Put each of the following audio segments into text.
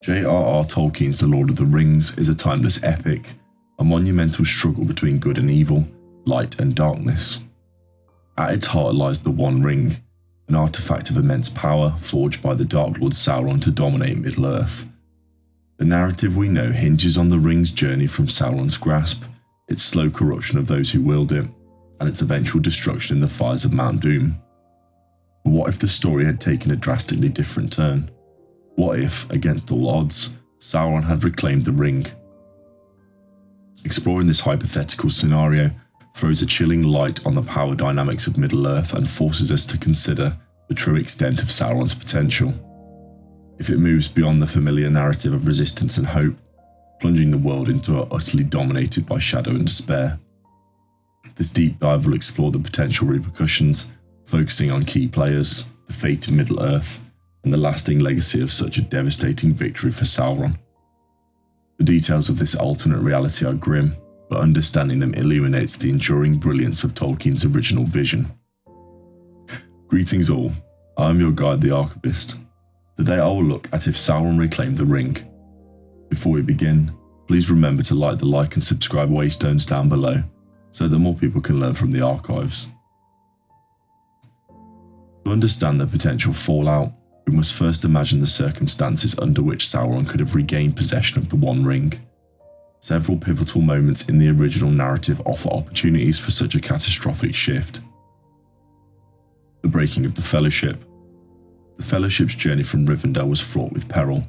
J.R.R. Tolkien's The Lord of the Rings is a timeless epic, a monumental struggle between good and evil, light and darkness. At its heart lies the One Ring, an artifact of immense power forged by the Dark Lord Sauron to dominate Middle-earth. The narrative we know hinges on the ring's journey from Sauron's grasp, its slow corruption of those who wield it, and its eventual destruction in the fires of Mount Doom. But what if the story had taken a drastically different turn? What if, against all odds, Sauron had reclaimed the ring? Exploring this hypothetical scenario throws a chilling light on the power dynamics of Middle-earth and forces us to consider the true extent of Sauron's potential. If it moves beyond the familiar narrative of resistance and hope, plunging the world into a utterly dominated by shadow and despair. This deep dive will explore the potential repercussions, focusing on key players, the fate of Middle-earth, and the lasting legacy of such a devastating victory for Sauron. The details of this alternate reality are grim, but understanding them illuminates the enduring brilliance of Tolkien's original vision. Greetings all, I am your guide, the Archivist. Today I will look at if Sauron reclaimed the ring. Before we begin, please remember to like the like and subscribe waystones down below, so that more people can learn from the archives. To understand the potential fallout, we must first imagine the circumstances under which Sauron could have regained possession of the One Ring. Several pivotal moments in the original narrative offer opportunities for such a catastrophic shift. The breaking of the Fellowship. The Fellowship's journey from Rivendell was fraught with peril.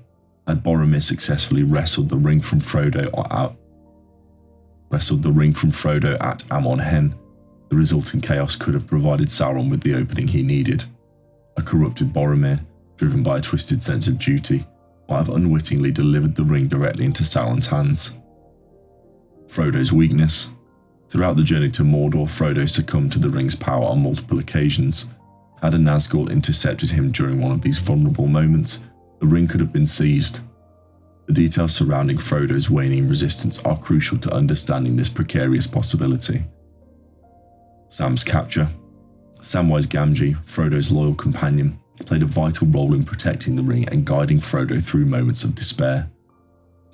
Had Boromir successfully wrestled the ring from Frodo at Amon Hen, the resulting chaos could have provided Sauron with the opening he needed. A corrupted Boromir, driven by a twisted sense of duty, might have unwittingly delivered the ring directly into Sauron's hands. Frodo's weakness. Throughout the journey to Mordor, Frodo succumbed to the ring's power on multiple occasions. Had a Nazgul intercepted him during one of these vulnerable moments, the ring could have been seized. The details surrounding Frodo's waning resistance are crucial to understanding this precarious possibility. Sam's capture. Samwise Gamgee, Frodo's loyal companion, played a vital role in protecting the ring and guiding Frodo through moments of despair.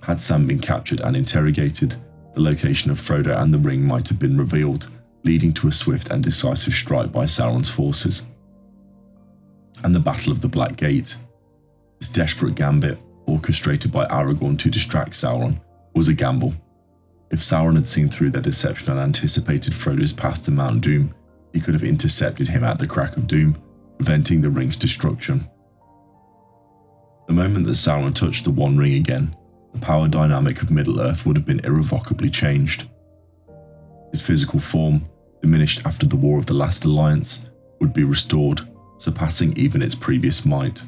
Had Sam been captured and interrogated, the location of Frodo and the ring might have been revealed, leading to a swift and decisive strike by Sauron's forces. And the Battle of the Black Gate. This desperate gambit, orchestrated by Aragorn to distract Sauron, was a gamble. If Sauron had seen through their deception and anticipated Frodo's path to Mount Doom, he could have intercepted him at the crack of doom, preventing the ring's destruction. The moment that Sauron touched the One Ring again, the power dynamic of Middle-earth would have been irrevocably changed. His physical form, diminished after the War of the Last Alliance, would be restored, surpassing even its previous might.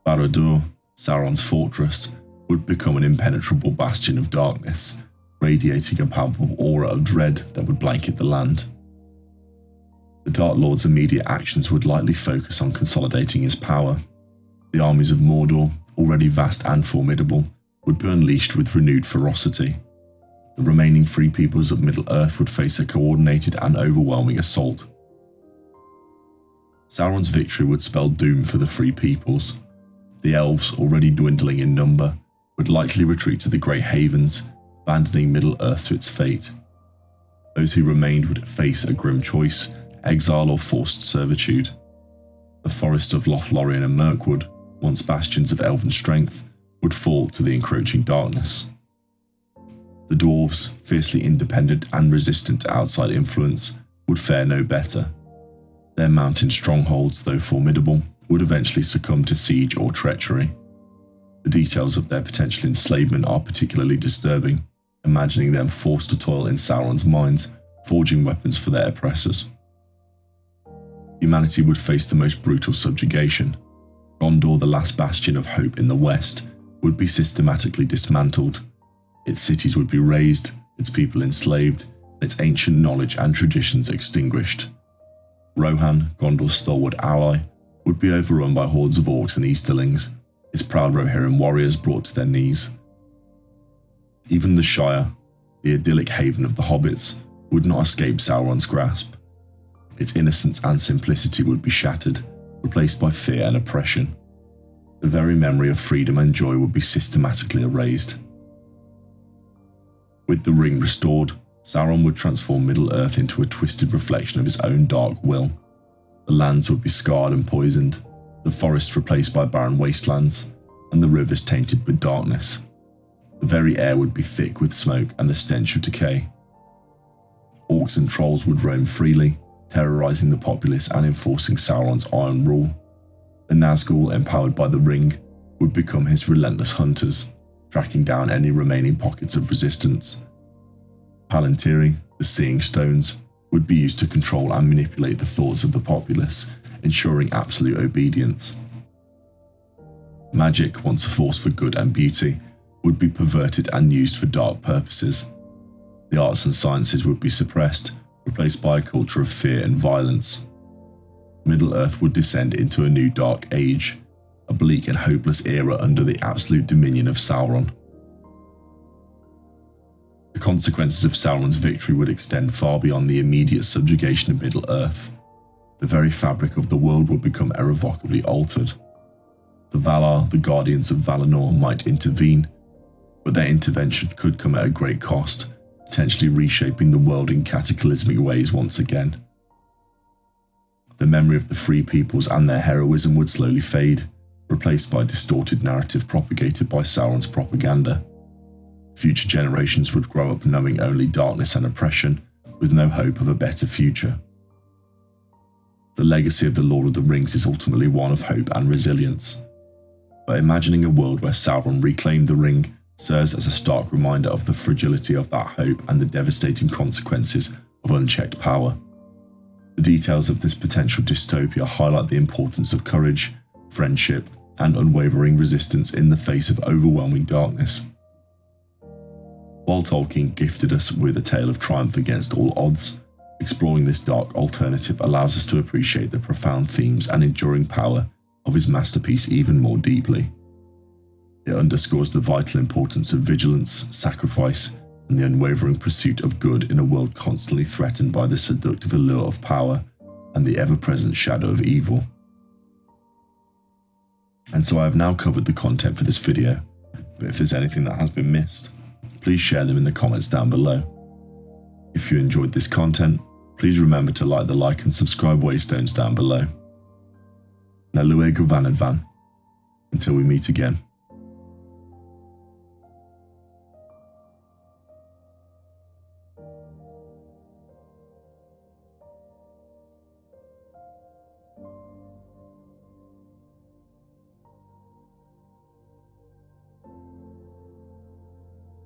Barad-dûr, Sauron's fortress, would become an impenetrable bastion of darkness, radiating a palpable aura of dread that would blanket the land. The Dark Lord's immediate actions would likely focus on consolidating his power. The armies of Mordor, already vast and formidable, would be unleashed with renewed ferocity. The remaining free peoples of Middle-earth would face a coordinated and overwhelming assault. Sauron's victory would spell doom for the free peoples. The elves, already dwindling in number, would likely retreat to the Great Havens, abandoning Middle-earth to its fate. Those who remained would face a grim choice: exile or forced servitude. The forests of Lothlorien and Mirkwood, once bastions of elven strength, would fall to the encroaching darkness. The dwarves, fiercely independent and resistant to outside influence, would fare no better. Their mountain strongholds, though formidable, would eventually succumb to siege or treachery. The details of their potential enslavement are particularly disturbing, imagining them forced to toil in Sauron's mines, forging weapons for their oppressors. Humanity would face the most brutal subjugation. Gondor, the last bastion of hope in the west, would be systematically dismantled. Its cities would be razed, its people enslaved, and its ancient knowledge and traditions extinguished. Rohan, Gondor's stalwart ally, would be overrun by hordes of orcs and Easterlings, his proud Rohirrim warriors brought to their knees. Even the Shire, the idyllic haven of the hobbits, would not escape Sauron's grasp. Its innocence and simplicity would be shattered, replaced by fear and oppression. The very memory of freedom and joy would be systematically erased. With the ring restored, Sauron would transform Middle-earth into a twisted reflection of his own dark will. The lands would be scarred and poisoned, the forests replaced by barren wastelands, and the rivers tainted with darkness. The very air would be thick with smoke and the stench of decay. Orcs and trolls would roam freely, terrorizing the populace and enforcing Sauron's iron rule. The Nazgul, empowered by the ring, would become his relentless hunters, tracking down any remaining pockets of resistance. Palantiri, the Seeing Stones, would be used to control and manipulate the thoughts of the populace, ensuring absolute obedience. Magic, once a force for good and beauty, would be perverted and used for dark purposes. The arts and sciences would be suppressed, replaced by a culture of fear and violence. Middle-earth would descend into a new dark age, a bleak and hopeless era under the absolute dominion of Sauron. The consequences of Sauron's victory would extend far beyond the immediate subjugation of Middle-earth. The very fabric of the world would become irrevocably altered. The Valar, the guardians of Valinor, might intervene, but their intervention could come at a great cost, potentially reshaping the world in cataclysmic ways once again. The memory of the free peoples and their heroism would slowly fade, replaced by a distorted narrative propagated by Sauron's propaganda. Future generations would grow up knowing only darkness and oppression, with no hope of a better future. The legacy of the Lord of the Rings is ultimately one of hope and resilience. But imagining a world where Sauron reclaimed the ring serves as a stark reminder of the fragility of that hope and the devastating consequences of unchecked power. The details of this potential dystopia highlight the importance of courage, friendship, and unwavering resistance in the face of overwhelming darkness. While Tolkien gifted us with a tale of triumph against all odds, exploring this dark alternative allows us to appreciate the profound themes and enduring power of his masterpiece even more deeply. It underscores the vital importance of vigilance, sacrifice, and the unwavering pursuit of good in a world constantly threatened by the seductive allure of power and the ever-present shadow of evil. And so I have now covered the content for this video, but if there's anything that has been missed, please share them in the comments down below. If you enjoyed this content, please remember to like the like and subscribe waystones down below. Na Lue Govanadvan. Until we meet again.